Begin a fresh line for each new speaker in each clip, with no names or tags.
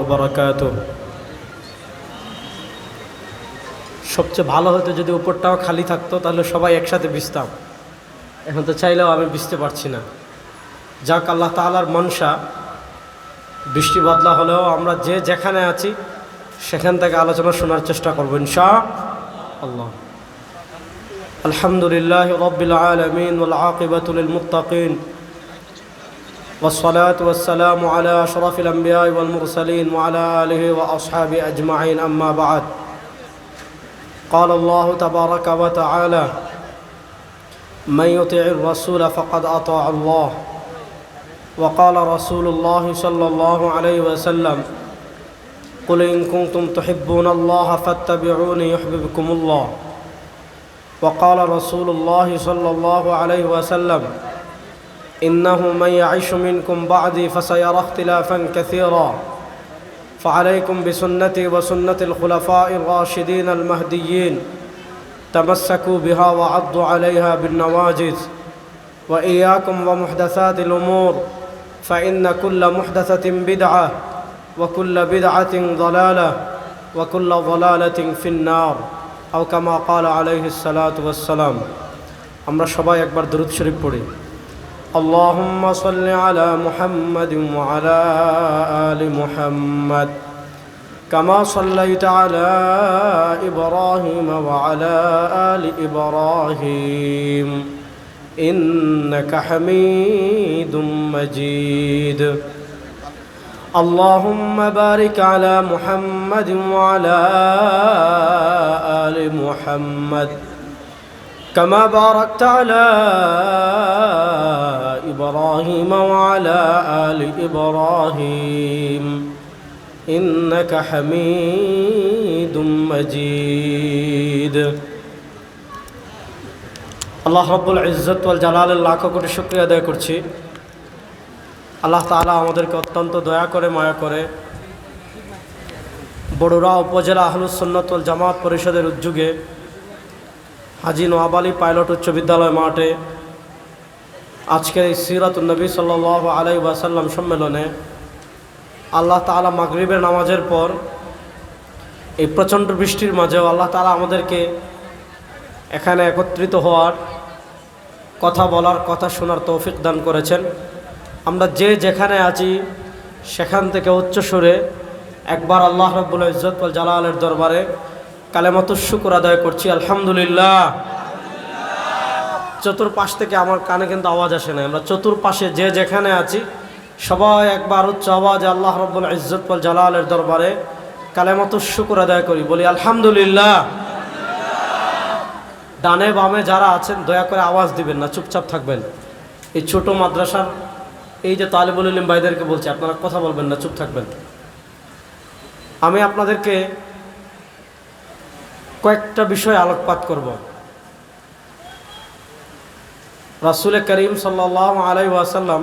ওবারাকাতু। সবচেয়ে ভালো হতো যদি উপরটাও খালি থাকতো, তাহলে সবাই একসাথে ভিজতাম। এখন তো চাইলেও আমি ভিজতে পারছি না। যাক, আল্লাহ তাআলার মনসা, বৃষ্টি বদলা হলেও আমরা যে যেখানে আছি সেখান থেকে আলোচনা শোনার চেষ্টা করবো ইনশাআল্লাহ। আলহামদুলিল্লাহি রাব্বিল আলামিন ওয়াল আকিবাতু লিল মুত্তাকিন والصلاة والسلام على أشرف الأنبياء والمرسلين وعلى آله وأصحابه أجمعين، أما بعد. قال الله تبارك وتعالى: من يطع الرسول فقد أطاع الله. وقال رسول الله صلى الله عليه وسلم: قل إن كنتم تحبون الله فاتبعوني يحببكم الله. وقال رسول الله صلى الله عليه وسلم: إنه من يعش منكم بعدي فسيرى اختلافا كثيرا، فعليكم بسنتي وسنة الخلفاء الراشدين المهديين، تمسكوا بها وعضوا عليها بالنواجذ، وإياكم ومحدثات الأمور، فإن كل محدثة بدعة، وكل بدعة ضلالة، وكل ضلالة في النار، أو كما قال عليه الصلاة والسلام. আমরা সবাই একবার দরুদ শরীফ পড়ি। اللهم صل على محمد وعلى آل محمد كما صليت على إبراهيم وعلى آل إبراهيم إنك حميد مجيد. اللهم بارك على محمد وعلى آل محمد كما باركت على إبراهيم وعلى آل إبراهيم إنك حميد مجيد. আল্লাহ রব্বুল ইজ্জত ওয়াল জালালের লাখো কোটি শুকরিয়া আদায় করছি। আল্লাহ তাআলা আমাদেরকে অত্যন্ত দয়া করে, মায়া করে বড়ুরা উপজেলা আহলুস সুন্নাত ওয়াল জামাত পরিষদের উদ্যোগে হাজী নওয়াব আলী পাইলট উচ্চ বিদ্যালয় মাঠে আজকের এই সিরাতুন নবী সাল্লাল্লাহু আলাইহি ওয়াসাল্লাম সম্মেলনে আল্লাহ তাআলা মাগরিবের নামাজের পর এই প্রচণ্ড বৃষ্টির মাঝেও আল্লাহ তাআলা আমাদেরকে এখানে একত্রিত হওয়ার, কথা বলার, কথা শোনার তৌফিক দান করেছেন। আমরা যে যেখানে আছি সেখান থেকে উচ্চ সুরে একবার আল্লাহ রাব্বুল ইজ্জত ওয়াল জালালের দরবারে কালেমাতুশ শুকর আদায় করছি আলহামদুলিল্লাহ। চতুর্পাশ থেকে আমার কানে কিন্তু আওয়াজ আসে না। আমরা চতুর্পাশে যে যেখানে আছি সবাই একবার উচ্চ আওয়াজে আল্লাহ রাব্বুল ইজ্জত ওয়াল জালালের দরবারে কালেমাতুশ শুকর আদায় করি, বলি আলহামদুলিল্লাহ। ডানে বামে যারা আছেন দয়া করে আওয়াজ দিবেন না, চুপচাপ থাকবেন। এই ছোট মাদ্রাসার এই যে তালিবুল ইলম ভাইদেরকে বলছি, আপনারা কথা বলবেন না, চুপ থাকবেন। আমি আপনাদেরকে কয়েকটা বিষয় আলোকপাত করব। রাসূল করিম সাল্লাল্লাহু আলাইহি ওয়াসাল্লাম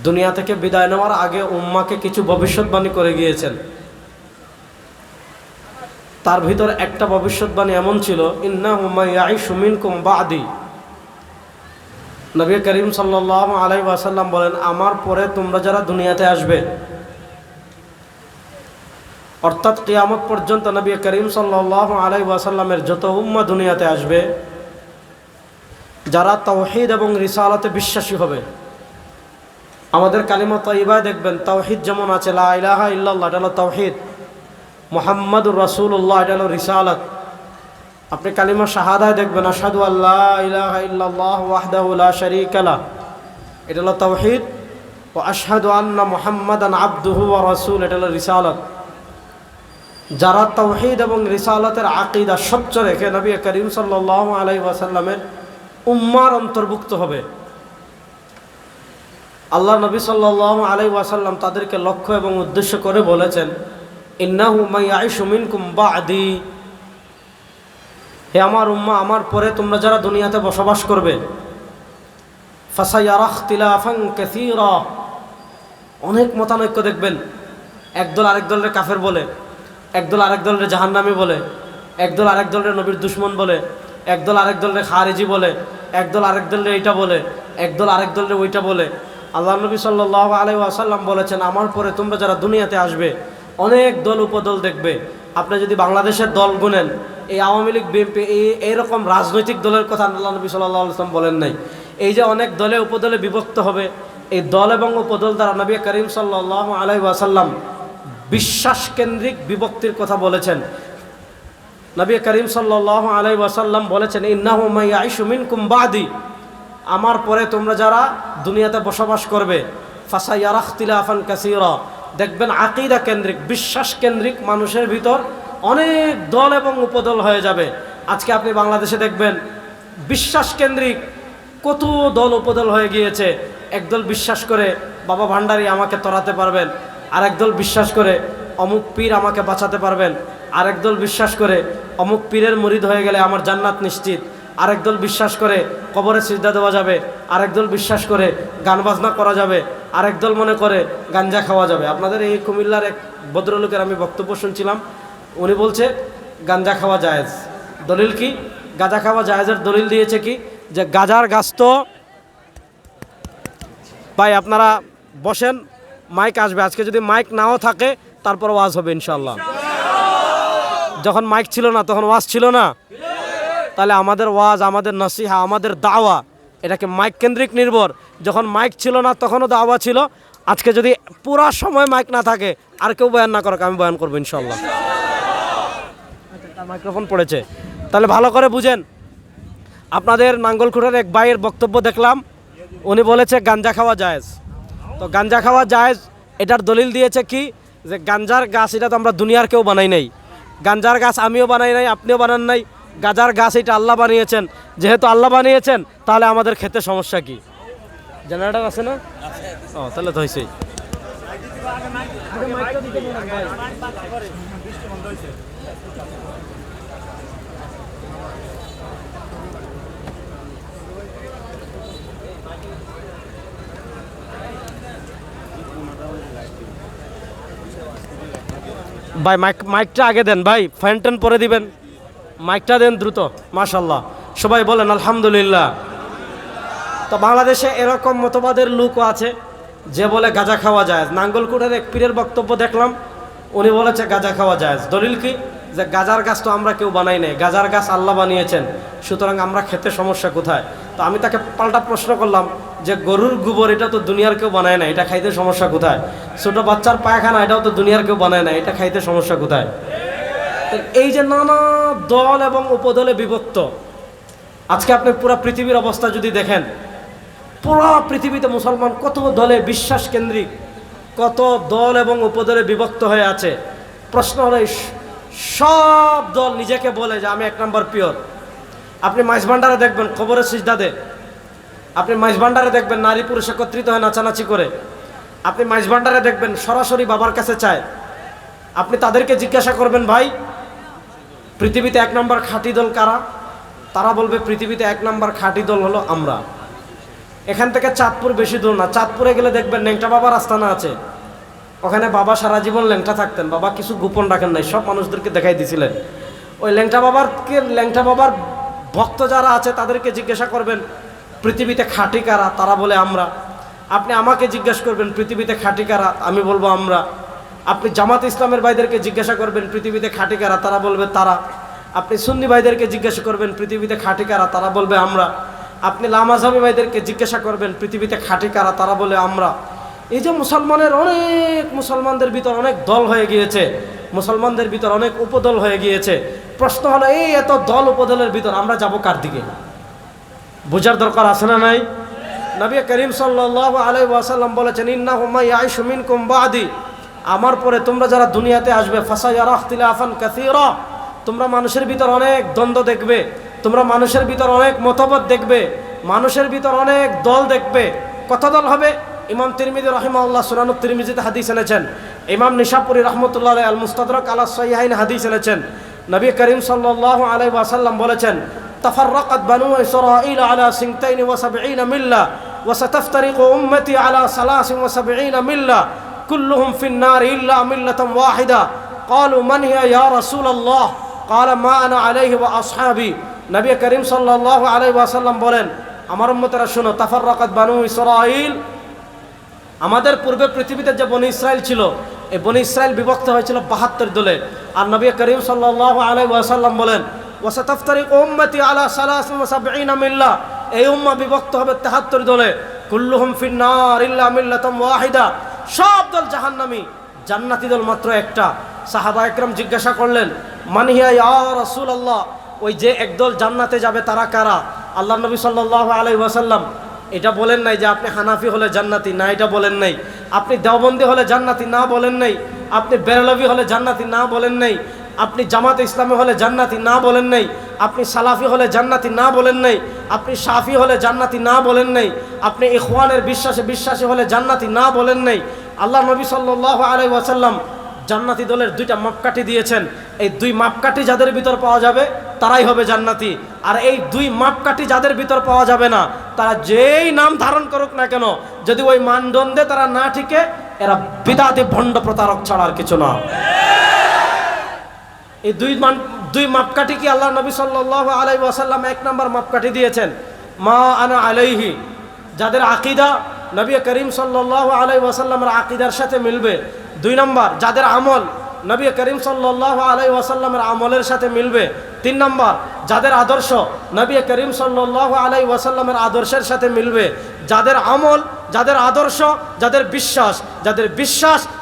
দুনিয়া থেকে বিদায় নেওয়ার আগে উম্মাকে কিছু ভবিষ্যৎবাণী করে গিয়েছেন। তার ভিতর একটা ভবিষ্যৎবাণী এমন ছিল, ইন্নাহু মান ইয়াইশু মিনকুম বা'দি। নবী করিম সাল্লাল্লাহু আলাইহি ওয়াসাল্লাম বলেন, আমার পরে তোমরা যারা দুনিয়াতে আসবে, অর্থাৎ কিয়ামত পর্যন্ত নবী করিম সাল্লাল্লাহু আলাইহি ওয়াসাল্লামের যত উম্মাহ দুনিয়াতে আসবে, যারা তাওহীদ এবং রিসালাতে বিশ্বাসী হবে। আমাদের কালিমা তাইয়্যিবায় দেখবেন তাওহীদ যেমন আছে, লা ইলাহা ইল্লাল্লাহ, এটা হলো তাওহীদ। মুহাম্মাদুর রাসূলুল্লাহ, এটা হলো রিসালাত। আপনি কালিমা শাহাদায় দেখবেন আশহাদু আল্লা ইলাহা ইল্লাল্লাহ ওয়াহদাহু লা শারীকা লাহ, এটা হলো তাওহীদ। ওয়া আশহাদু আন্না মুহাম্মাদান আবদুহু ওয়া রাসূল, এটা হলো রিসালাত। যারা তাওহীদ এবং রিসালাতের আকীদা স্বচ্ছ রেখে নবী করিম সাল্লাল্লাহু আলাইহি ওয়াসাল্লামের উম্মার অন্তর্ভুক্ত হবে, আল্লাহ নবী সাল্লাল্লাহু আলাইহি ওয়াসাল্লাম তাদেরকে লক্ষ্য এবং উদ্দেশ্য করে বলেছেন, ইন্নাহু মান ইয়াইশু মিনকুম বা'দি, হে আমার উম্মাহ, আমার পরে তোমরা যারা দুনিয়াতে বসবাস করবে, ফাসায়ারা ইখতিলাফান কাসীরা, অনেক মতানৈক্য দেখবেন। একদল আরেক দলের কাফের বলে, একদল আরেক দলের জাহান্নামী বলে, একদল আরেক দলের নবীর দুশমন বলে, একদল আরেক দলের খারিজি বলে, একদল আরেক দলের এইটা বলে, একদল আরেক দলের ওইটা বলে। আল্লাহ নবী সাল্লাল্লাহু আলাইহি ওয়াসাল্লাম বলেছেন, আমার পরে তোমরা যারা দুনিয়াতে আসবে অনেক দল উপদল দেখবে। আপনি যদি বাংলাদেশের দল গুনেন, এই আওয়ামী লীগ, বিএনপি, এইরকম রাজনৈতিক দলের কথা আল্লাহ নবী সাল্লাল্লাহু আলাইহি ওয়াসাল্লাম বলেন নাই। এই যে অনেক দলে উপদলে বিভক্ত হবে, এই দল এবং উপদল দ্বারা নবী করিম সাল্লাল্লাহু আলাইহি ওয়াসাল্লাম বিশ্বাস কেন্দ্রিক বিভক্তির কথা বলেছেন। নবী করিম সাল্লাল্লাহু আলাইহি ওয়াসাল্লাম বলেছেন, ইন্নাহু মান ইয়াইশু মিনকুম বাদি, আমার পরে তোমরা যারা দুনিয়াতে বসবাস করবে, ফাসায়ারা ইখতিলাফান কাসীরা, দেখবেন আকীদা কেন্দ্রিক, বিশ্বাস কেন্দ্রিক মানুষের ভিতর অনেক দল এবং উপদল হয়ে যাবে। আজকে আপনি বাংলাদেশে দেখবেন বিশ্বাস কেন্দ্রিক কত দল উপদল হয়ে গিয়েছে। একদল বিশ্বাস করে বাবা ভান্ডারী আমাকে তরাতে পারবেন, আরেক দল বিশ্বাস করে অমুক পীর আমাকে বাঁচাতে পারবেন, আরেক দল বিশ্বাস করে অমুক পীরের মুরিদ হয়ে গেলে আমার জান্নাত নিশ্চিত, আরেক দল বিশ্বাস করে কবরে সিজদা দেওয়া যাবে, আরেক দল বিশ্বাস করে গান বাজনা করা যাবে, আরেক দল মনে করে গাঞ্জা খাওয়া যাবে। আপনাদের এই কুমিল্লার এক ভদ্রলোকের আমি বক্তব্য শুনছিলাম, উনি বলছে গাঞ্জা খাওয়া জায়েজ। দলিল কি? গাঁজা খাওয়া জায়েজের দলিল দিয়েছে কি, যে গাজার গাছ তো ভাই আপনারা বসেন, মাইক আসবে। আজকে যদি মাইক নাও থাকে তারপর ওয়াজ হবে ইনশাল্লাহ। যখন মাইক ছিল না তখন ওয়াজ ছিল না, তাহলে আমাদের ওয়াজ, আমাদের নসিহা, আমাদের দাওয়া এটাকে মাইক কেন্দ্রিক নির্ভর। যখন মাইক ছিল না তখনও দাওয়া ছিল। আজকে যদি পুরা সময় মাইক না থাকে, আর কেউ বয়ান না করুক, আমি বয়ান করবো ইনশাল্লাহ। তার মাইক্রোফোন পড়েছে, তাহলে ভালো করে বুঝেন। আপনাদের নাঙ্গলখুড়ার এক ভাইয়ের বক্তব্য দেখলাম, উনি বলেছে গাঞ্জা খাওয়া জায়েজ। তো গাঞ্জা খাওয়া জায়েজ এটার দলিল দিয়েছে কি, যে গাঞ্জার গাছ এটা তো আমরা দুনিয়ার কেউ বানাই নাই। গাঞ্জার গাছ আমিও বানাই নাই, আপনিও বানান নাই। গাজার গাছ এটা আল্লাহ বানিয়েছেন। যেহেতু আল্লাহ বানিয়েছেন, তাহলে আমাদের খেতে সমস্যা কি? জেনারেটর আছে না? ও, তাহলে তো হয়েছেই। ভাই মাইকটা আগে দেন ভাই, ফ্যান ট্যান পরে দিবেন, মাইকটা দেন দ্রুত। মাশাল্লাহ, সবাই বলেন আলহামদুলিল্লাহ। তো বাংলাদেশে এরকম মতবাদের লোকও আছে যে বলে গাঁজা খাওয়া যায়। নাঙ্গলকুড়ার এক পীরের বক্তব্য দেখলাম, উনি বলেছে গাঁজা খাওয়া যায়। দলিল কি, যে গাজার গাছ তো আমরা কেউ বানাই নাই, গাজার গাছ আল্লাহ বানিয়েছেন, সুতরাং আমরা খেতে সমস্যা কোথায়? তো আমি তাকে পাল্টা প্রশ্ন করলাম যে গরুর গোবর এটা তো দুনিয়ার কেউ বানায় না, এটা খাইতে সমস্যা কোথায়? ছোট বাচ্চার পায়খানা এটাও তো দুনিয়ার কেউ বানায় না, এটা খাইতে সমস্যা কোথায়? এই যে নানা দল এবং উপদলে বিভক্ত, আজকে আপনি পুরো পৃথিবীর অবস্থা যদি দেখেন, পুরো পৃথিবীতে মুসলমান কত দলে বিশ্বাস কেন্দ্রিক, কত দল এবং উপদলে বিভক্ত হয়ে আছে। প্রশ্ন হলো, সব দল নিজেকে বলে যে আমি এক নম্বর পিওর। আপনি মাইজভান্ডারে দেখবেন কবরে সিজদা দেয়, আপনি মাইজভান্ডারে দেখবেন নারী পুরুষ একত্রিত হয়ে নাচানাচি করে, আপনি মাইজভান্ডারে দেখবেন সরাসরি বাবার কাছে চায়। আপনি তাদেরকে জিজ্ঞাসা করবেন, ভাই পৃথিবীতে এক নম্বর খাঁটি দল কারা? তারা বলবে পৃথিবীতে এক নম্বর খাঁটি দল হলো আমরা। এখান থেকে চাঁদপুর বেশি দূর না, চাঁদপুরে গেলে দেখবেন ল্যাংটা বাবার আস্তানা আছে, ওখানে বাবা সারা জীবন ল্যাংটা থাকতেন, বাবা কিছু গোপন রাখেন নাই, সব মানুষদেরকে দেখাই দিয়েছিলেন। ওই ল্যাংটা বাবার ভক্ত যারা আছে তাদেরকে জিজ্ঞাসা করবেন পৃথিবীতে খাঁটি কারা? তারা বলে আমরা। আপনি আমাকে জিজ্ঞেস করবেন পৃথিবীতে খাঁটি কারা? আমি বলবো আমরা। আপনি জামাত ইসলামের ভাইদেরকে জিজ্ঞাসা করবেন পৃথিবীতে খাঁটি কারা? তারা বলবে তারা। আপনি সুন্নি ভাইদেরকে জিজ্ঞাসা করবেন পৃথিবীতে খাঁটি কারা? তারা বলবে আমরা। আপনি লামাজামি ভাইদেরকে জিজ্ঞাসা করবেন পৃথিবীতে খাঁটি কারা? তারা বলে আমরা। এই যে মুসলমানদের ভিতর অনেক দল হয়ে গিয়েছে, মুসলমানদের ভিতর অনেক উপদল হয়ে গিয়েছে। প্রশ্ন হলো, এই এত দল উপদলের ভিতর আমরা যাব কার দিকে? বোঝার দরকার আছে না নাই? নবী করিম সাল্লাল্লাহু আলাইহি ওয়াসাল্লাম বলেছেন, ইন্নাহু মান ইয়াইশু মিনকুম বাদি, আমার পরে তোমরা যারা দুনিয়াতে আসবে, ফাসায়ারা ইখতিলাফান কাসীরা, তোমরা মানুষের ভিতর অনেক দ্বন্দ্ব দেখবে, তোমরা মানুষের ভিতর অনেক মতভেদ দেখবে, মানুষের ভিতর অনেক দল দেখবে। কত দল হবে? ইমাম তিরমিজি রাহিমাহুল্লাহ সুনানুত তিরমিজিতে হাদিস এনেছেন, ইমাম নিশাপুরি রহমতুল্লাহ আলাইহি আল মুস্তাদরাক আলা সাহিহাইন হাদিস এনেছেন। নবী করিম সাল্লাল্লাহু আলাইহি ওয়াসাল্লাম বলেছেন, তাফাররাকাত বানু ইসরাঈল আলা 72 মিল্লা ওয়া সাতাফতারিকু উম্মতি আলা 73 মিল্লা কুল্লুহুম ফিন নার ইল্লা মিল্লাতান ওয়াহিদা। ক্বালু মান হিয়া ইয়া রাসূলুল্লাহ? ক্বালা মা আনা আলাইহি ওয়া আসহাবি। নবী করিম সাল্লাল্লাহু আলাইহি ওয়াসাল্লাম বলেন, আমার উম্মতেরা শোনো, তাফাররাকাত বানু ইসরাঈল আমাদের পূর্বে পৃথিবীতে যে বনি ইসরায়েল ছিল, এই বনি ইসরায়েল বিভক্ত হয়েছিল 72 দলে। আর নবী করিম সাল্লাল্লাহু আলাইহি ওয়াসাল্লাম বলেন, ওয়াসাতাফতারিকু উম্মতি আলা 73 মিল্লাহ, এই উম্মাহ বিভক্ত হবে 73 দলে। কুল্লুহুম ফিন্নার ইল্লা মিল্লাতাম ওয়াহিদা, সব দল জাহান্নামী, জান্নাতি দল মাত্র একটা। সাহাবা একরাম জিজ্ঞাসা করলেন, মান হিয়া ইয়া রাসূলুল্লাহ, ওই যে একদল জান্নাতে যাবে তারা কারা? আল্লাহ নবী সাল্লাল্লাহু আলাইহি ওয়াসাল্লাম এটা বলেন নাই যে আপনি হানাফি হলে জান্নাতি, না এটা বলেন নাই। আপনি দেওবন্দি হলে জান্নাতি, না বলেন নাই। আপনি বেরলভি হলে জান্নাতি, না বলেন নাই। আপনি জামাতে ইসলামী হলে জান্নাতি, না বলেন নাই। আপনি সালাফি হলে জান্নাতি, না বলেন নাই। আপনি শাফি হলে জান্নাতি, না বলেন নাই। আপনি ইখওয়ানের বিশ্বাসী হলে জান্নাতি, না বলেন নাই। আল্লাহ নবী সাল্লাল্লাহু আলাইহি ওয়াসাল্লাম জান্নাতি দলের 2টা মাপকাঠি দিয়েছেন। এই 2 মাপকাঠি যাদের ভিতর পাওয়া যাবে তারাই হবে জান্নাতি। আর এই 2 মাপকাঠি যাদের ভিতর পাওয়া যাবে না, তারা যেই নাম ধারণ করুক না কেন, যদি ওই মানদণ্ডে তারা না ঠিকে, এরা বিদআতি ভণ্ড প্রতারক ছাড়া আর কিছু না। এই 2 মাপকাঠি কি আল্লাহ নবী সাল্লাল্লাহু আলাইহি ওয়াসাল্লাম 1 নম্বর মাপকাঠি দিয়েছেন, মা আনা আলাইহি, যাদের আকীদা নবী করিম সাল্লাল্লাহু আলাইহি ওয়াসাল্লামের আকীদার সাথে মিলবে। 2 নম্বর, যাদের আমল নবী করিম সাল্লাল্লাহু আলাইহি ওয়াসাল্লামের আমলের সাথে মিলবে। 3 নম্বর, যাদের আদর্শ নবী করিম সাল্লাল্লাহু আলাইহি ওয়াসাল্লামের আদর্শের সাথে মিলবে। যাদের আমল, যাদের আদর্শ, যাদের বিশ্বাস,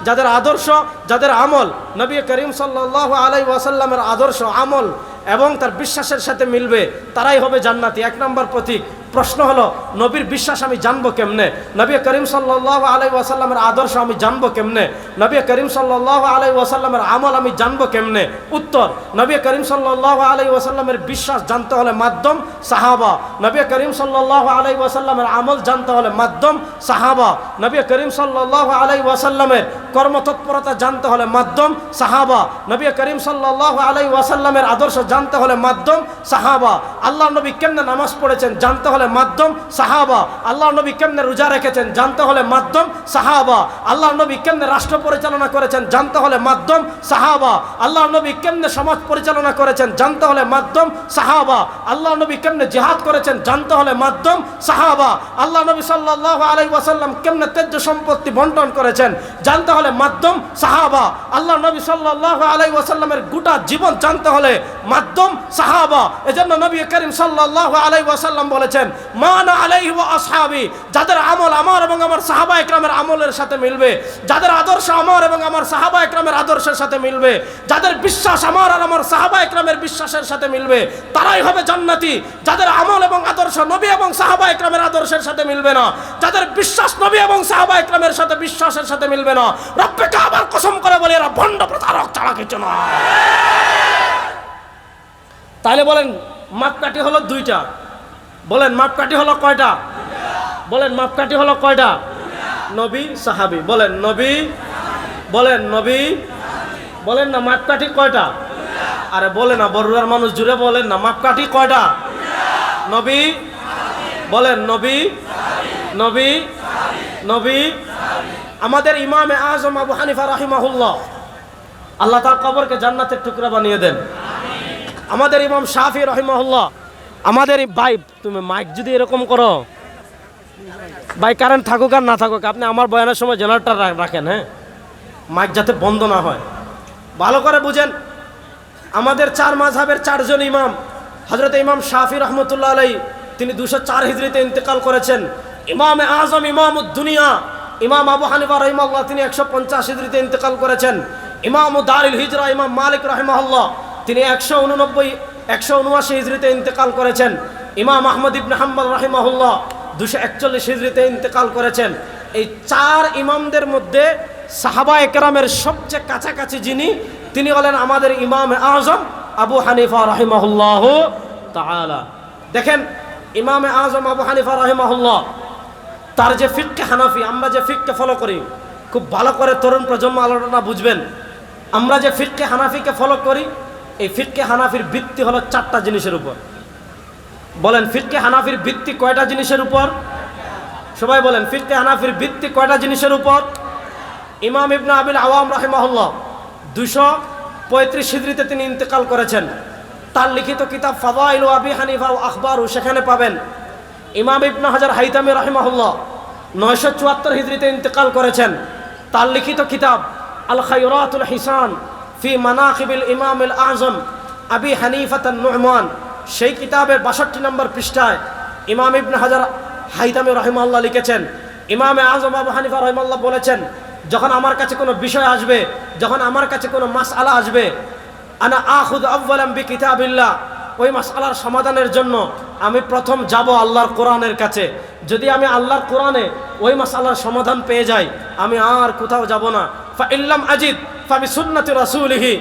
যাদের আদর্শ, যাদের আমল নবী করিম সাল্লাল্লাহু আলাইহি ওয়াসাল্লামের আদর্শ, আমল এবং তার বিশ্বাসের সাথে মিলবে, তারাই হবে জান্নাতি। 1 নম্বর প্রতীক। প্রশ্ন হলো, নবীর বিশ্বাস আমি জানবো কেমনে? নবী করিম সাল্লাল্লাহু আলাইহি ওয়াসাল্লামের আদর্শ আমি জানবো কেমনে? নবী করিম সাল্লাল্লাহু আলাইহি ওয়াসাল্লামের আমল আমি জানবো কেমনে? উত্তর, নবী করিম সাল্লাল্লাহু আলাইহি ওয়াসাল্লামের বিশ্বাস জানতে হলে মাধ্যম সাহাবা। নবী করিম সাল্লাল্লাহু আলাইহি ওয়াসাল্লামের আমল জানতে হলে মাধ্যম সাহাবা। নবী করিম সাল্লাল্লাহু আলাইহি ওয়াসাল্লামের কর্মতৎপরতা জানতে হলে মাধ্যম সাহাবা। নবী করিম সাল্লাল্লাহু আলাইহি ওয়াসাল্লামের আদর্শ জানতে হলে মাধ্যম সাহাবা। আল্লাহ নবী কেমনে নামাজ পড়েছেন জানতে হলে মাধ্যম সাহাবা। আল্লাহ নবী কেমনে রোজা রেখেছেন জানতে হলে মাধ্যম সাহাবা। আল্লাহ নবী কেমনে রাষ্ট্র পরিচালনা করেছেন জানতে হলে মাধ্যম সাহাবা। আল্লাহ নবী কেমনে সমাজ পরিচালনা করেছেন জানতে হলে মাধ্যম সাহাবা। আল্লাহ নবী কেমনে জিহাদ করেছেন জানতে হলে মাধ্যম সাহাবা। আল্লাহ নবী সাল্লাল্লাহু আলাইহি ওয়াসাল্লাম কেমনে তেজ্য সম্পত্তি বন্টন করেছেন জানতে হলে মাধ্যম সাহাবা। আল্লাহ নবী সাল্লাল্লাহু আলাইহি ওয়াসাল্লামের গোটা জীবন জানতে হলে মাধ্যম সাহাবা। এজন্য নবী করিম সাল্লাল্লাহু আলাইহি ওয়াসাল্লাম বলেছেন, মানা আলাইহি ওয়া আসহাবি, যাদের আমল আমার এবং আমার সাহাবা একরামের আমলের সাথে মিলবে, যাদের আদর্শ আমার এবং আমার সাহাবা একরামের আদর্শের সাথে মিলবে, যাদের বিশ্বাস আমার আর আমার সাহাবা একরামের বিশ্বাসের সাথে মিলবে, তারাই হবে জান্নাতি। যাদের আমল এবং আদর্শ নবী এবং সাহাবা একরামের আদর্শের সাথে মিলবে না, যাদের বিশ্বাস নবী এবং সাহাবা একরামের সাথে বিশ্বাসের সাথে মিলবে না, রব্বে কাবার কসম করে বলে এরা ভণ্ড প্রতারক ছাড়া কিছু না। তাহলে বলেন মাপকাঠি হলো 2টা। বলেন মাপকাঠি হলো কয়টা? বলেন মাপকাঠি হলো কয়টা? নবী, সাহাবী। বলেন নবী, বলেন নবী, বলেন না মাপকাঠি কয়টা? আরে বলে না, বড়ুয়ার মানুষ জুড়ে বলেন না, মাপকাঠি কয়টা? নবী, বলেন নবী, নবী, নবী। আমাদের ইমামে আজম আবু হানিফা রাহিমাহুল্লাহ, আল্লাহ তার কবরকে জান্নাতের টুকরা বানিয়ে দেন। আমাদের ইমাম শাফি রাহিমাহুল্লাহ, আমাদের ভাই, তুমি মাইক যদি এরকম করো ভাই, কারেন্ট থাকুক আর না থাকুক, আপনি আমার বয়ানের সময় জেনারেটর রাখেন, হ্যাঁ, মাইক যাতে বন্ধ না হয়। ভালো করে বুঝেন, আমাদের 4 মাযহাবের 4 জন ইমাম, হযরত ইমাম শাফি রহমতুল্লাহ আলাইহি, তিনি 204 হিজরিতে ইন্তেকাল করেছেন। ইমামে আজম ইমামুদ দুনিয়া ইমাম আবু হানিফা রাহিমাহুল্লাহ, তিনি 150 হিজরিতে ইন্তেকাল করেছেন। ইমাম দারুল হিজরা ইমাম মালিক রাহিমাহুল্লাহ, তিনি 179 হিজরিতে ইন্তেকাল করেছেন। ইমাম আহমদ ইবনে হাম্বল রাহিমাহুল্লাহ 241 হিজরিতে ইন্তেকাল করেছেন। এই 4 ইমামদের মধ্যে সাহাবায়ে কেরামের সবচেয়ে কাছাকাছি যিনি, তিনি হলেন আমাদের ইমাম আজম আবু হানিফা রাহিমাহুল্লাহ তাআলা। দেখেন ইমাম আজম আবু হানিফা রাহিমাহুল্লাহ, তার যে ফিকহে হানাফি, আমরা যে ফিককে ফলো করি, খুব ভালো করে তরুণ প্রজন্ম আলোচনা বুঝবেন। আমরা যে ফিকহে হানাফিকে ফলো করি, এই ফিকহে হানাফির ভিত্তি হলো 4টা জিনিসের উপর। বলেন ফিকহে হানাফির ভিত্তি কয়টা জিনিসের উপর? সবাই বলেন ফিকহে হানাফির ভিত্তি কয়টা জিনিসের উপর? ইমাম ইবনে আবিল আওয়াম রাহিমাহুল্লাহ 235 হিজরিতে তিনি ইন্তেকাল করেছেন। তার লিখিত কিতাব ফাদাইল আবি হানিফা ও আখবারু, সেখানে পাবেন। ইমাম ইবনে হাজার হাইতামি রাহিমাহুল্লাহ 974 হিজরিতে ইন্তেকাল করেছেন। তার লিখিত কিতাব আল খায়রাতুল হিসান ফি মানাকিবিল ইমামিল আজম আবি হানিফাত আন-নু'মান, সেই কিতাবের 62 নম্বর পৃষ্ঠায় ইমাম ইবনে হাজার হাইতামি রাহিমাহুল্লাহ লিখেছেন, ইমামে আজম আবু হানিফা রাহিমাহুল্লাহ বলেছেন, যখন আমার কাছে কোনো বিষয় আসবে, যখন আমার কাছে কোনো মাসআলা আসবে, আনা আখুযু আউওয়ালান বিকিতাবিল্লাহ, ওই মাসআলার সমাধানের জন্য আমি প্রথম যাব আল্লাহর কোরআনের কাছে। যদি আমি আল্লাহর কোরআনে ওই মাসআলার সমাধান পেয়ে যাই, আমি আর কোথাও যাব না। ফা ইল্লাম আজিদ ফা বিসুন্নতি রাসূলিহি,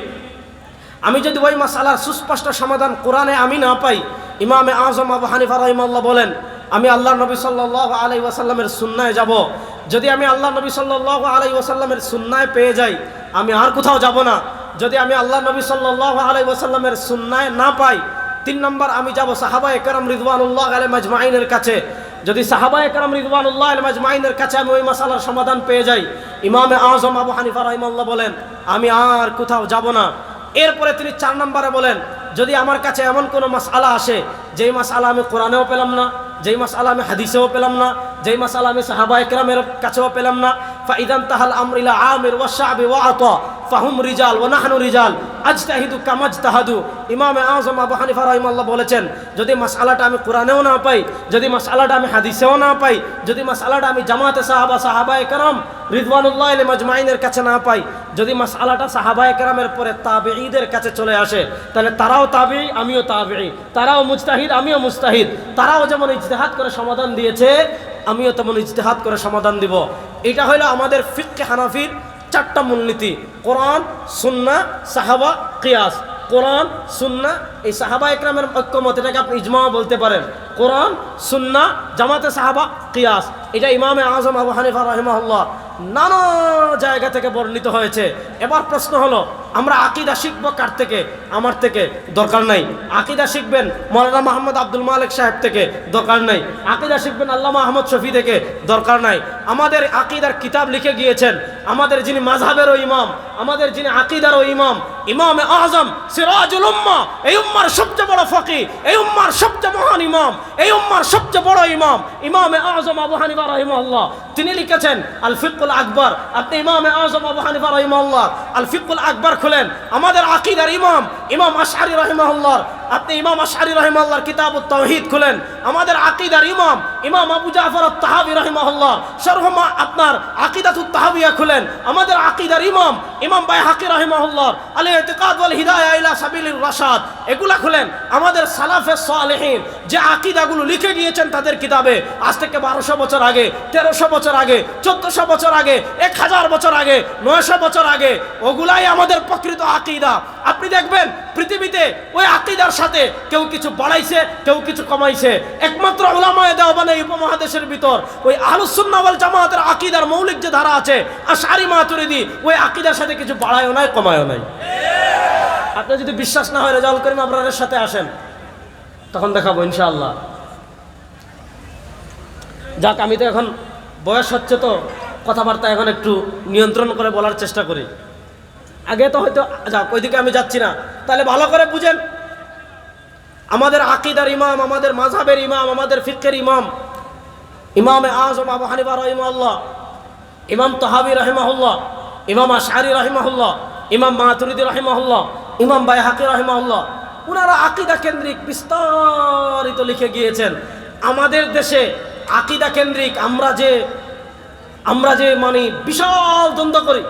আমি যদি ওই মাসআলার সুস্পষ্ট সমাধান কোরআনে আমি না পাই, ইমামে আজম আবু হানিফা রাহিমাহুল্লাহ বলেন, আমি আল্লাহর নবী সাল্লাল্লাহু আলাইহি ওয়াসাল্লামের সুন্নায় যাব। যদি আমি আল্লাহর নবী সাল্লাল্লাহু আলাইহি ওয়াসাল্লামের সুন্নায় পেয়ে যাই, আমি আর কোথাও যাব না। যদি আমি আল্লাহর নবী সাল্লাল্লাহু আলাইহি ওয়াসাল্লামের সুন্নায় না পাই, 3 নম্বর আমি যাব সাহাবায়ে কেরাম রিদওয়ানুল্লাহ আলাইহিম আজমাইনের কাছে। যদি সাহাবায়ে কেরাম রিদওয়ানুল্লাহ আলাইহিম আজমাইনের কাছে আমি ওই মাসআলার সমাধান পেয়ে যাই, ইমামে আজম আবু হানিফা রাহিমাহুল্লাহ বলেন, আমি আর কোথাও যাব না। এরপরে তিনি 4 নম্বরে বলেন, যদি আমার কাছে এমন কোনো মাসআলা আসে যেই মাসআলা আমি কোরআনেও পেলাম না, যেই মাসআলা আমি হাদিসেও পেলাম না, যেই মাসআলা আমি সাহাবায়ে কেরামের কাছেও পেলাম না, ফাইদান তাহাল আমরিলা আমির ওয়া শাবি ওয়া আতা ফাহুম রিজাল ওয়া নাহনু রিজাল আজতাহিদু কামাজতাহাদু। ইমামে আজম আবু হানিফা রাহিমাহুল্লাহ বলেছেন, যদি মাসআলাটা আমি কোরআনেও না পাই, যদি মাসআলাটা আমি হাদিসেও না পাই, যদি মাসআলাটা আমি জামাতে সাহাবায়ে কেরাম রিদওয়ানুল্লাহ আলাইহিম আজমাইনের কাছে না পাই, যদি মাসআলাটা সাহাবায়ে কেরামের পরে তাবেঈদের কাছে চলে আসে, তাহলে তারাও তাবেঈ আমিও তাবেঈ, তারাও মুজতাহিদ আমিও মুজতাহিদ, তারাও যেমন ইজতিহাদ করে সমাধান দিয়েছে আমিও তেমন ইজতিহাদ করে সমাধান দিব। এটা হলো আমাদের ফিকহে হানাফির 4টা মূলনীতি: কোরআন, সুন্নাহ, সাহাবা, কিয়াস। কোরআন, সুন্নাহ, এই সাহাবা একরামের ঐক্যমত, এটাকে আপনি ইজমা বলতে পারেন। কোরআন, সুন্নাহ, জামাতে সাহাবা, কিয়াস, এটা ইমামে আজম আবু হানিফা রাহিমাহুল্লাহ নানা জায়গা থেকে বর্ণিত হয়েছে। এবার প্রশ্ন হলো, আমরা আকীদা শিখব কার থেকে? আমার থেকে? দরকার নাই। আকীদা শিখবেন মাওলানা মুহাম্মদ আব্দুল মালিক সাহেব থেকে? দরকার নাই। আকীদা শিখবেন আল্লামা আহমদ শফি থেকে? দরকার নাই। আমাদের আকীদার কিতাব লিখে গিয়েছেন আমাদের যিনি মাযহাবেরও ইমাম, আমাদের যিনি আকীদারও ইমাম, ইমামে আজম সিরাজুল উম্মাহ, এই উম্মার সবচেয়ে বড় ফকিহ, এই উম্মার সবচেয়ে মহান ইমাম, এই উম্মার সবচেয়ে বড় ইমাম, ইমামে আজম আবু হানিফা রাহিমাহুল্লাহ, তিনি লিখেছেন আল ফিকহুল আকবর। আপনি ইমামে আজম আবু হানিফা রাহিমাহুল্লাহ আল ফিকহুল আকবর খুলেন, আমাদের আকীদার ইমাম ইমাম আশআরী রাহিমাহুল্লাহ, আপনি ইমাম আশআরী রাহিমাহুল্লাহর কিতাবুত তাওহীদ খুলেন, আমাদের আকীদার ইমাম ইমাম আবু জাফর আত-তাহাবী রাহিমাহুল্লাহ শরহ আপনার আকীদাতুত তাহাবিয়া খুলেন, আমাদের আকীদার ইমাম ইমাম বাইহাকী রাহিমাহুল্লাহ আল ইতিকাদ ওয়াল হিদায়াহ ইলা সাবিলির রাশাদ, এগুলা খুলেন। আমাদের সালাফে সালেহিন যে আকীদাগুলো লিখে গিয়েছেন তাদের কিতাবে, আজ থেকে 1200 বছর আগে, 1300 বছর আগে, 1400 বছর আগে, 1000 বছর আগে, 900 বছর আগে, ওগুলাই আমাদের প্রকৃত আকীদা। আপনি দেখবেন পৃথিবীতে ওই আকীদার সাথে কেউ কিছু বাড়াইছে, কেউ কিছু কমাইছে। একমাত্র উলামায়ে দেওবন্দ এই উপমহাদেশের ভিতর ওই আহলুস সুন্নাহ ওয়াল জামাতের আকীদার মৌলিক যে ধারা আছে আশআরী মাতুরিদি, ওই আকীদার সাথে কিছু বাড়ায়ও নাই কমায়ও নাই। আপনি যদি বিশ্বাস না হয় রেজাউল করিম আবরারের সাথে আসেন, তখন দেখাবো ইনশাআল্লাহ। যাক, আমি তো এখন বয়স হচ্ছে, তো কথাবার্তা এখন একটু নিয়ন্ত্রণ করে বলার চেষ্টা করি। আগে তো হয়তো যাক ওইদিকে আমি যাচ্ছি না। তাহলে ভালো করে বুঝেন, আমাদের আকীদার ইমাম, আমাদের মাযহাবের ইমাম, আমাদের ফিকহের ইমাম ইমামে আজম আবু হানিফা রাহিমাহুল্লাহ, ইমাম তাহাবী রাহিমাহুল্লাহ, ইমাম আশআরী রাহিমাহুল্লাহ, ইমাম মাতুরিদি রাহিমাহুল্লাহ, ইমাম বাইহাকী রাহিমাহুল্লাহ, ওনারা আকীদা কেন্দ্রিক বিস্তারিত লিখে গিয়েছেন। আমাদের দেশে আকীদা কেন্দ্রিক আমরা যে মানে বিশাল দ্বন্দ্ব করি,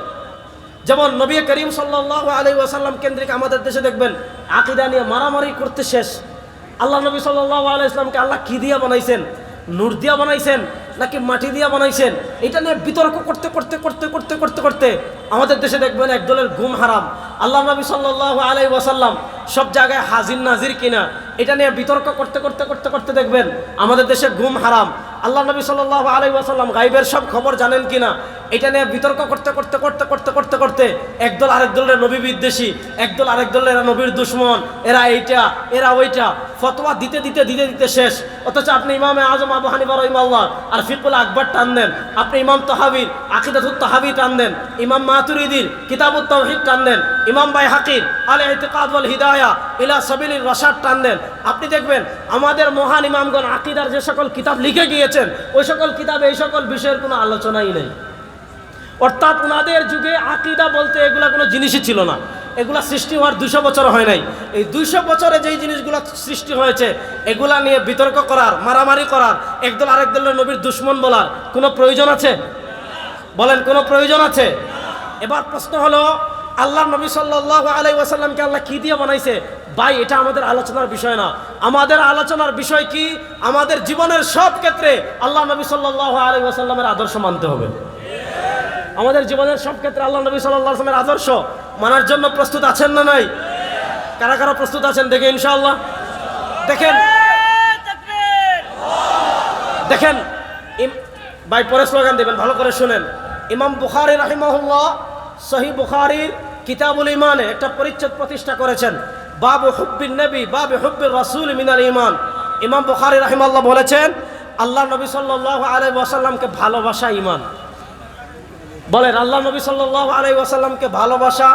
যেমন নবী করিম সাল্লাল্লাহু আলাইহি ওয়াসাল্লাম কেন্দ্রিক আমাদের দেশে দেখবেন আকীদা নিয়ে মারামারি করতে শেষ। আল্লাহ নবী সাল্লাল্লাহু আলাইহি ওয়াসাল্লামকে আল্লাহ কি দিয়া বানাইছেন? নূর দিয়া বানাইছেন নাকি মাটি দিয়া বানাইছেন? এটা নিয়ে বিতর্ক করতে করতে করতে করতে করতে করতে আমাদের দেশে দেখবেন একদলের গুম হারাম। আল্লাহ নবী সাল্লাল্লাহু আলাইহি ওয়াসাল্লাম সব জায়গায় হাজির নাজির কিনা, এটা নিয়ে বিতর্ক করতে করতে করতে করতে দেখবেন আমাদের দেশে গুম হারাম। আল্লাহ নবী সাল্লাল্লাহু আলাইহি ওয়াসাল্লাম গায়বের সব খবর জানেন কিনা, এটা নিয়ে বিতর্ক করতে করতে করতে করতে করতে করতে করতে একদল আরেক দলের নবী বিদ্বেষী, একদল আরেক দলের এরা নবীর দুশ্মন, এরা এইটা এরা ওইটা, ফতোয়া দিতে দিতে দিতে দিতে শেষ। অথচ আপনি ইমামে আজম আবু হানিফা রাহিমাহুল্লাহ আর ফিকুল আকবর টান দেন, আপনি ইমাম তাহাবির আকিদাতুত তাহাবি টান দেন, ইমাম মাতুরিদির কিতাবুত তাওহীদ টান দেন, ইমাম বাইহাকির আল ইতিকাদ ওয়াল হিদায়া ইলা সাবিলির রাশাদ টান দেন, আপনি দেখবেন আমাদের মহান ইমামগণ আকিদার যে সকল কিতাব লিখে গিয়েছেন ওই সকল কিতাবে এই সকল বিষয়ের কোনো আলোচনাই নেই। অর্থাৎ ওনাদের যুগে আকিদা বলতে এগুলা কোনো জিনিসই ছিল না, এগুলা সৃষ্টি হওয়ার 200 বছর হয় নাই। এই 200 বছরে যেই জিনিসগুলো সৃষ্টি হয়েছে এগুলা নিয়ে বিতর্ক করার, মারামারি করার, একদল আরেক দলের নবীর দুশ্মন বলার কোনো প্রয়োজন আছে? বলেন, কোনো প্রয়োজন আছে? এবার প্রশ্ন হলো, আল্লাহ নবী সাল্লাল্লাহু আলাইহি ওয়াসাল্লামকে আল্লাহ কি দিয়ে বানাইছে? ভাই, এটা আমাদের আলোচনার বিষয় না। আমাদের আলোচনার বিষয় কি? আমাদের জীবনের সব ক্ষেত্রে আল্লাহ নবী সাল্লাল্লাহু আলাইহি ওয়াসাল্লামের আদর্শ মানতে হবে। আমাদের জীবনের সব ক্ষেত্রে আল্লাহ নবী সাল্লাল্লাহু আলাইহি ওয়াসাল্লামের আদর্শ মানার জন্য প্রস্তুত আছেন না নাই? কারা কারা প্রস্তুত আছেন দেখে ইনশাআল্লাহ? দেখেন দেখেন ভাই, পরে স্লোগান দেবেন, ভালো করে শুনেন। ইমাম বুখারী রাহিমাহুল্লাহ সহিহ বুখারীর কিতাবুল ঈমানে একটা পরিচ্ছেদ প্রতিষ্ঠা করেছেন, বাবু হুব্বিন নবী বাবু হুব্বির রাসূল মিনাল ঈমান। ইমাম বুখারী রাহিমাহুল্লাহ বলেছেন, আল্লাহ নবী সাল্লাল্লাহু আলাইহি ওয়াসাল্লামকে ভালোবাসা ঈমান। বলেন, আল্লাহ নবী সাল্লাল্লাহু আলাইহি ওয়াসাল্লামকে ভালোবাসা,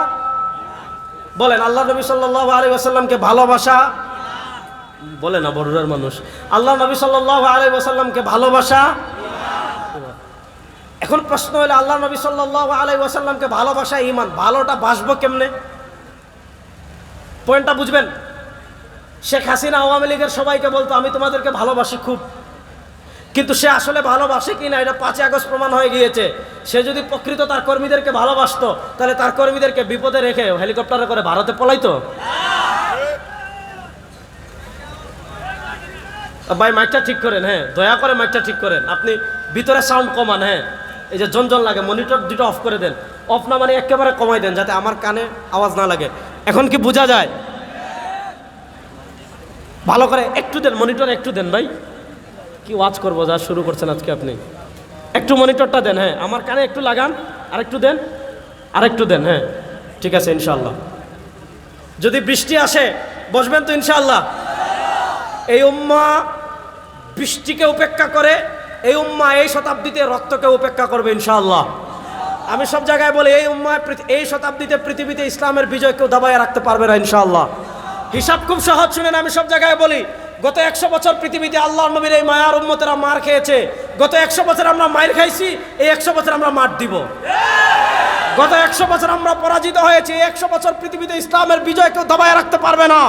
বলেন আল্লাহ নবী সাল্লাল্লাহু আলাইহি ওয়াসাল্লামকে ভালোবাসা, বলে না বড়রার মানুষ, আল্লাহ নবী সাল্লাল্লাহু আলাইহি ওয়াসাল্লামকে ভালোবাসা। এখন প্রশ্ন হলো, আল্লাহ নবী সাল্লাল্লাহু আলাইহি ওয়াসাল্লামকে ভালোবাসা ঈমান, ভালোটা বাসবো কেমনে? পয়েন্টটা বুঝবেন। শেখ হাসিনা আওয়ামী লীগের সবাইকে বলতো আমি তোমাদেরকে ভালোবাসি খুব, কিন্তু সে আসলে ভালোবাসে কিনা এটা 5 আগস্ট প্রমাণ হয়ে গিয়েছে। সে যদি প্রকৃত তার কর্মীদেরকে ভালোবাসতো তাহলে তার কর্মীদেরকে বিপদে রেখে হেলিকপ্টারে করে ভারতে পলাইতো। ভাই, মাইকটা ঠিক করেন, হ্যাঁ দয়া করে মাইকটা ঠিক করেন, আপনি ভিতরে সাউন্ড কমান, হ্যাঁ এই যে জনজন লাগে, মনিটর দুটো অফ করে দেন, অফ না মানে একেবারে কমাই দেন যাতে আমার কানে আওয়াজ না লাগে। এখন কি বোঝা যায়? ভালো করে একটু দেন, মনিটর একটু দেন ভাই, কি ওয়াচ করবো যা শুরু করছেন আজকে আপনি, একটু মনিটরটা দেন, হ্যাঁ আমার কানে একটু লাগান, আরেকটু দেন, আরেকটু দেন, হ্যাঁ ঠিক আছে ইনশাআল্লাহ। যদি বৃষ্টি আসে বসবেন তো ইনশাআল্লাহ। এই উম্মাহ বৃষ্টিকে উপেক্ষা করে, এই উম্মাহ এই শতাব্দীতে রক্তকে উপেক্ষা করবে ইনশাআল্লাহ। আমি সব জায়গায় বলি, এই উম্মাহ এই শতাব্দীতে পৃথিবীতে ইসলামের বিজয় কেউ দাবায় রাখতে পারবে না ইনশাআল্লাহ। হিসাব খুব সহজ, শুনেন, আমি সব জায়গায় বলি, গত 100 বছর পৃথিবীতে আল্লাহর নবীর এই মায়ার উম্মতেরা মার খেয়েছে। গত 100 বছর আমরা মার খাইছি, এই 100 বছর আমরা মার দিব। গত 100 বছর আমরা পরাজিত হয়েছি, এই 100 বছর পৃথিবীতে ইসলামের বিজয় কেউ দাবায় রাখতে পারবে না।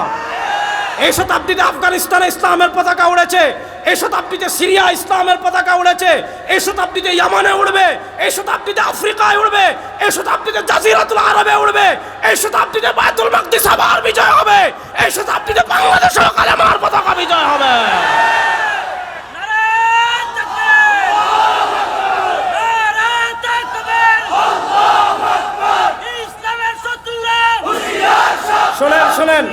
এই শতাব্দীতে আফগানিস্তানে ইসলামের পতাকা উড়েছে, এই শতাব্দীতে সিরিয়া ইসলামের পতাকা উড়েছে, এই শতাব্দীতে ইয়ামানে উড়বে, এই শতাব্দীতে আফ্রিকায় উড়বে, এই শতাব্দীতে জাজিরাতুল আরবে উড়বে, এই শতাব্দীতে বাইতুল মাকদিস আবার বিজয় হবে, এই শতাব্দীতে বাংলাদেশেও কালেমার পতাকা বিজয় হবে। শোনেন শোনেন,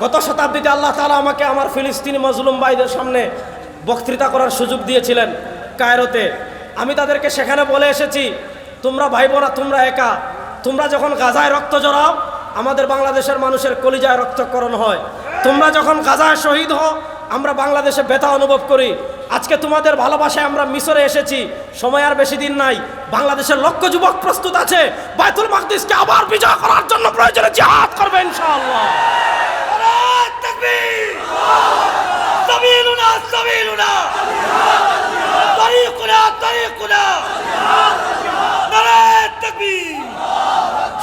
গত শতাব্দীতে আল্লাহ তাআলা আমাকে আমার ফিলিস্তিনি মজলুম ভাইদের সামনে বক্তৃতা করার সুযোগ দিয়েছিলেন কায়রোতে। আমি তাদেরকে সেখানে বলে এসেছি, তোমরা ভাই বোনা, তোমরা একা, তোমরা যখন গাজায় রক্ত জড়াও আমাদের বাংলাদেশের মানুষের কলিজায় রক্তক্ষরণ হয়, তোমরা যখন গাজায় শহীদ হও আমরা বাংলাদেশে ব্যথা অনুভব করি। আজকে তোমাদের ভালোবাসায় আমরা মিশরে এসেছি, সময় আর বেশি দিন নাই, বাংলাদেশের লক্ষ যুবক প্রস্তুত আছে বাইতুল মাকদিসকে আবার বিজয় করার জন্য প্রয়োজনে জিহাদ করবে ইনশাআল্লাহ। নারে তাকবীর, সাবিলুনা সাবিলুনা, তারিকুনা তারিকুনা, নারে তাকবীর।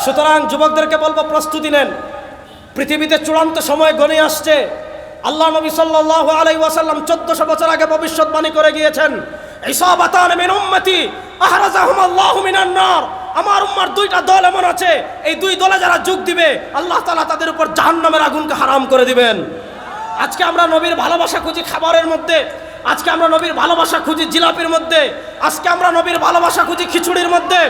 সুতরাং যুবকদেরকে বলবো, প্রস্তুতি নেন, পৃথিবীতে চূড়ান্ত সময় ঘনিয়ে আসছে। আল্লাহ নবী সাল্লাল্লাহু আলাইহি ওয়াসাল্লাম 1400 বছর আগে ভবিষ্যৎবাণী করে গিয়েছেন, ইসাবাতান মিন উম্মতি আহরাজাহুম আল্লাহু মিনান নার। আমার উম্মার 2টা দল এমন আছে, এই 2 দলে যারা যোগ দিবে আল্লাহ তাআলা তাদের উপর জাহান্নামের আগুনকে হারাম করে দিবেন। আজকে আমরা নবীর ভালোবাসা খুঁজি খাবারের মধ্যে, আজকে আমরা নবীর ভালোবাসা খুঁজি জিলাপির মধ্যে, আজকে আমরা নবীর ভালোবাসা খুঁজি খিচুড়ির মধ্যে,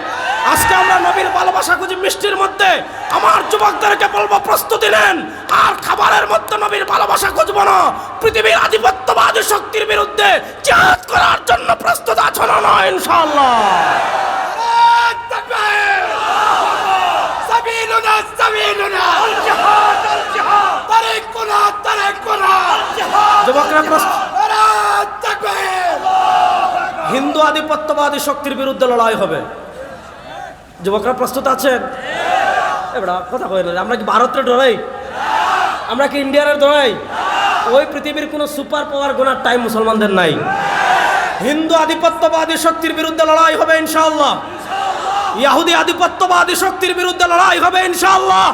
আজকে আমরা নবীর ভালোবাসা খুঁজি মিষ্টির মধ্যে। আমার যুবকদেরকে বলবো, প্রস্তুতি নেন, আর খাবারের মধ্যে নবীর ভালোবাসা খুঁজবো না। পৃথিবীর আধিপত্যবাদী শক্তির বিরুদ্ধে জিহাদ করার জন্য প্রস্তুত আছো না ইনশাআল্লাহ?
সাবিলুনা আল জিহাদ তারিকুনা
যুবকরা প্রস্তুত?
নারায়ে তাকবীর।
হিন্দু আধিপত্যবাদী শক্তির বিরুদ্ধে লড়াই হবে। যুবকরা প্রস্তুত আছেন? এবার কথা কই না, আমরা কি ভারতের ডরাই? আমরা কি ইন্ডিয়ার ডরাই? ওই পৃথিবীর কোনো সুপার পাওয়ার গোনার টাইম মুসলমানদের নাই। হিন্দু আধিপত্যবাদী শক্তির বিরুদ্ধে লড়াই হবে ইনশাআল্লাহ। ইহুদি আধিপত্যবাদী শক্তির বিরুদ্ধে লড়াই হবে ইনশাআল্লাহ।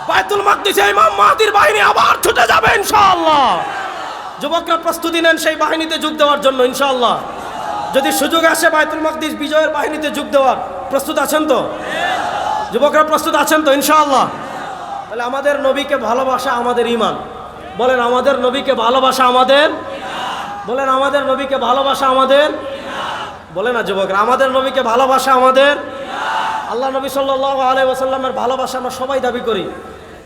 বাইতুল মাকদিসে ইমাম মাহদির বাহিনী আবার ছুটে যাবে ইনশাআল্লাহ। যুবকরা প্রস্তুতি নেন সেই বাহিনীতে যোগ দেওয়ার জন্য ইনশাআল্লাহ। যদি সুযোগ আসে বাইতুল মাকদিস বিজয়ের বাহিনীতে যোগ দেওয়ার, প্রস্তুত আছেন তো? যুবকরা প্রস্তুত আছেন তো ইনশাআল্লাহ? তাহলে আমাদের নবীকে ভালোবাসা আমাদের ঈমান। বলেন আমাদের নবীকে ভালোবাসা আমাদের, বলেন আমাদের নবীকে ভালোবাসা আমাদের, বলে না যুবকরা, আমাদের নবীকে ভালোবাসা আমাদের। আল্লাহ নবী সাল্লাল্লাহু আলাইহি ওয়াসাল্লামের ভালোবাসা আমরা সবাই দাবি করি।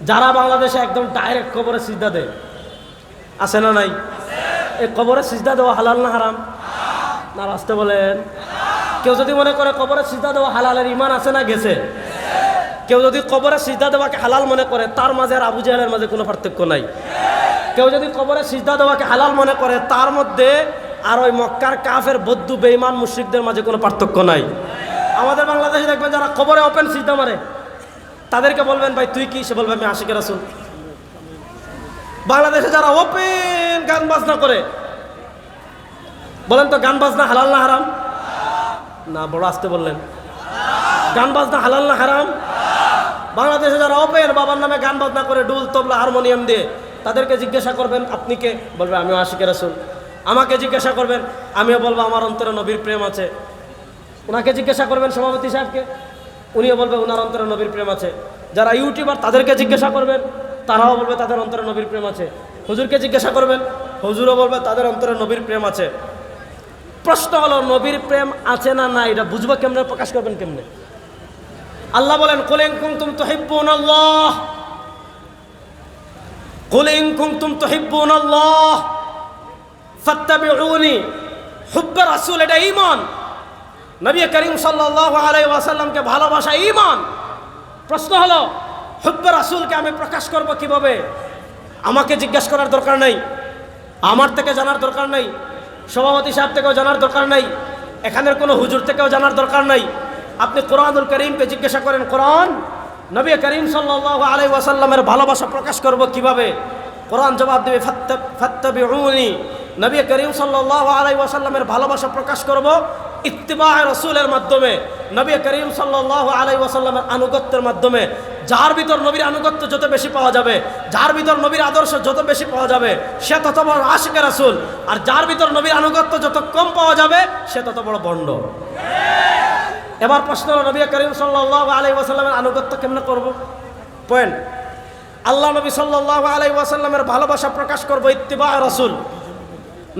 যারা বাংলাদেশে একদম ডাইরেক্ট কবরে সিজদা দেয়, আছে না নাই? এই কবরে সিজদা দেওয়া হালাল না হারাম? না আসতে বলেন। কেউ যদি মনে করে কবরে সিজদা দেওয়া হালালের ঈমান আছে না গেছে? কেউ যদি কবরে সিজদা দেওয়াকে হালাল মনে করে, তার মাঝে আর আবু জাহেলের মাঝে কোনো পার্থক্য নাই। কেউ যদি কবরে সিজদা দেওয়াকে হালাল মনে করে, তার মধ্যে আর ওই মক্কার কাফের বৌদ্ধ বেঈমান মুশরিকদের মাঝে কোনো পার্থক্য নাই। আমাদের বাংলাদেশে দেখবেন যারা কবরে ওপেন সিজদা মারে, তাদেরকে বলবেন ভাই তুই কি? সে বলবে আমি আশিকের রাসূল। বাংলাদেশে যারা ওপেন গান বাজনা করে, বলেন তো গান বাজনা হালাল না হারাম? না, বড় আসতে বললেন। গান বাজনা হালাল না হারাম? বাংলাদেশে যারা ওপেন বাবার নামে গান বাজনা করে, ডুল তবলা হারমোনিয়াম দিয়ে, তাদেরকে জিজ্ঞাসা করবেন আপনি কে? বলবে আমিও আশিকের রাসূল। আমাকে জিজ্ঞাসা করবেন, আমিও বলবো আমার অন্তরে নবীর প্রেম আছে। ওনাকে জিজ্ঞাসা করবেন সভাপতি সাহেবকে, উনিও বলবে ওনার অন্তরে নবীর প্রেম আছে। যারা ইউটিউবার তাদেরকে জিজ্ঞাসা করবেন, তারাও বলবে তাদের অন্তরে নবীর প্রেম আছে। হুজুরকে জিজ্ঞাসা করবেন, হুজুরও বলবে তাদের অন্তরে নবীর প্রেম আছে। প্রশ্ন হলো নবীর প্রেম আছে না না, এটা বুঝবো কেমনে, প্রকাশ করবেন কেমনে? আল্লাহ বলেন কুল ইন কুনতুম তুহিব্বুনাল্লাহ, কুল ইন কুনতুম তুহিব্বুনাল্লাহ ফাত্তাবিউনি। হুব্বে রাসূল এটা ঈমান। নবী করিম সাল্লাল্লাহু আলাইহি ওয়াসাল্লামকে ভালোবাসা ঈমান। প্রশ্ন হলো হুব্বে রাসূলকে আমি প্রকাশ করব কিভাবে? আমাকে জিজ্ঞাসা করার দরকার নেই, আমার থেকে জানার দরকার নেই, সভাপতি সাহেব থেকেও জানার দরকার নেই, এখানের কোনো হুজুর থেকেও জানার দরকার নেই। আপনি কোরআনুল কারীমকে জিজ্ঞাসা করেন, কোরআন নবী করিম সাল্লাল্লাহু আলাইহি ওয়াসাল্লামের ভালোবাসা প্রকাশ করব কিভাবে? কোরআন জবাব দেবে ফাত্তাবিউনি। নবী করিম সাল্লাল্লাহু আলাইহি ওয়াসাল্লামের ভালোবাসা প্রকাশ করব ইত্তিবায়ে রাসূলের মাধ্যমে, নবী করিম সাল্লাল্লাহু আলাইহি ওয়াসাল্লামের আনুগত্যের মাধ্যমে। যার ভিতর নবীর আনুগত্য যত বেশি পাওয়া যাবে, যার ভিতর নবীর আদর্শ যত বেশি পাওয়া যাবে, সে তত বড় আশিকে রাসূল। আর যার ভিতর নবীর আনুগত্য যত কম পাওয়া যাবে, সে তত বড় ভণ্ড। এবার প্রশ্ন হলো নবী করিম সাল্লাল্লাহু আলাইহি ওয়াসাল্লামের আনুগত্য কেমনে করব? পয়েন্ট, আল্লাহ নবী সাল্লাল্লাহু আলাইহি ওয়াসাল্লামের ভালোবাসা প্রকাশ করব ইত্তিবায়ে রাসূল,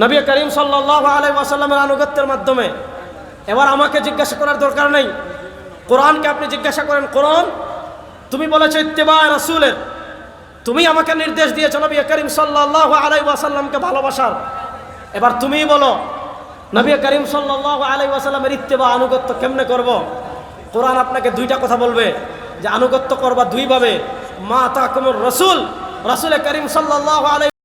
নবী করিম সাল্লাল্লাহু আলাইহি ওয়াসাল্লামের আনুগত্যের মাধ্যমে। এবার আমাকে জিজ্ঞাসা করার দরকার নেই, কোরআনকে আপনি জিজ্ঞাসা করেন, কোরআন তুমি বলেছো ইত্তিবায়ে রাসূলের, তুমি আমাকে নির্দেশ দিয়েছো নবী করিম সাল্লাল্লাহু আলাইহি ওয়াসাল্লামকে ভালোবাসার। এবার তুমিই বলো নবী করিম সাল্লাল্লাহু আলাইহি ওয়াসাল্লামের ইত্তিবা আনুগত্য কেমনে করব? কোরআন আপনাকে দুইটা কথা বলবে যে আনুগত্য করবা দুইভাবে। মা আতাকুমুর রাসূল, রাসূল করিম সাল্লাল্লাহু আলাইহি